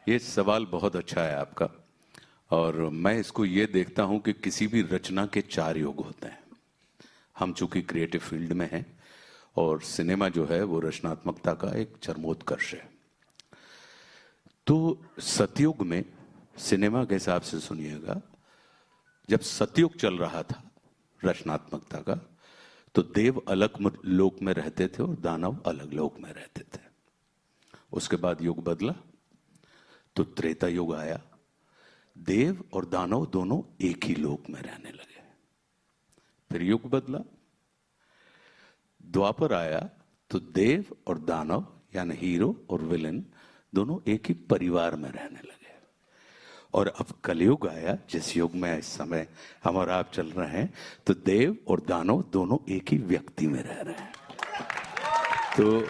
ये सवाल बहुत अच्छा है आपका। और मैं इसको ये देखता हूं कि किसी भी रचना के 4 युग होते हैं। हम चूंकि क्रिएटिव फील्ड में हैं और सिनेमा जो है वो रचनात्मकता का एक चरमोत्कर्ष है। तो सतयुग में सिनेमा के हिसाब से सुनिएगा, जब सतयुग चल रहा था रचनात्मकता का, तो देव अलग लोक में रहते थे और दानव अलग लोक में रहते थे। उसके बाद युग बदला तो त्रेता युग आया, देव और दानव दोनों एक ही लोक में रहने लगे। फिर युग बदला, द्वापर आया तो देव और दानव यानी हीरो और विलेन दोनों एक ही परिवार में रहने लगे। और अब कलयुग आया, जिस युग में इस समय हम और आप चल रहे हैं, तो देव और दानव दोनों एक ही व्यक्ति में रह रहे हैं। तो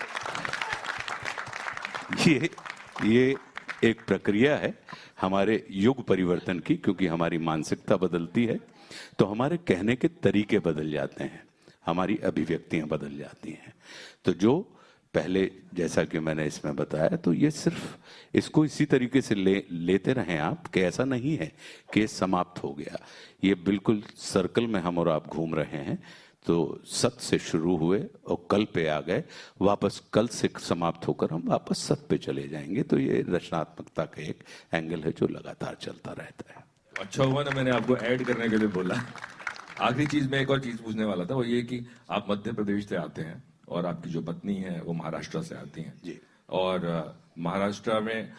ये एक प्रक्रिया है हमारे युग परिवर्तन की, क्योंकि हमारी मानसिकता बदलती है तो हमारे कहने के तरीके बदल जाते हैं, हमारी अभिव्यक्तियां बदल जाती हैं। तो जो पहले, जैसा कि मैंने इसमें बताया, तो ये सिर्फ इसको इसी तरीके से लेते रहें आप कि ऐसा नहीं है कि समाप्त हो गया। ये बिल्कुल सर्कल में हम और आप घूम रहे हैं। तो सत से शुरू हुए और कल पे आ गए, वापस कल से समाप्त होकर हम वापस सत पे चले जाएंगे। तो ये रचनात्मकता का एक एंगल है जो लगातार चलता रहता है। अच्छा हुआ ना मैंने आपको ऐड करने के लिए बोला। आखिरी चीज में एक और चीज पूछने वाला था, वो ये कि आप मध्य प्रदेश से आते हैं और आपकी जो पत्नी है वो महाराष्ट्र से आती हैं जी। और महाराष्ट्र में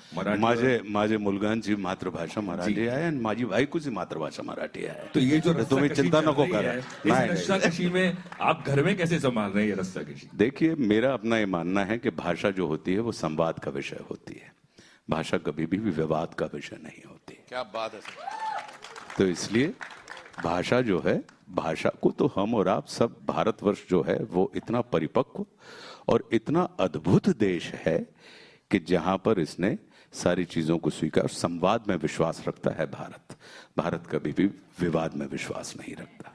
माझे मुलगांची मातृभाषा मराठी आहे आणि माझी बायकोची मातृभाषा मराठी आहे। तो ये जो तुम्हें चिंता नको करा। इस रस्साकशी में आप घर में कैसे संभाल रहे हैं ये रस्साकशी? देखिए, मेरा अपना ये मानना है कि भाषा जो होती है वो संवाद का विषय होती है। भाषा कभी भी विवाद का विषय नहीं होती। क्या बात है। तो इसलिए भाषा जो है, भाषा को तो हम और आप सब, भारतवर्ष जो है वो इतना परिपक्व और इतना अद्भुत देश है कि जहां पर इसने सारी चीजों को स्वीकार, संवाद में विश्वास रखता है। भारत कभी भी विवाद में विश्वास नहीं रखता।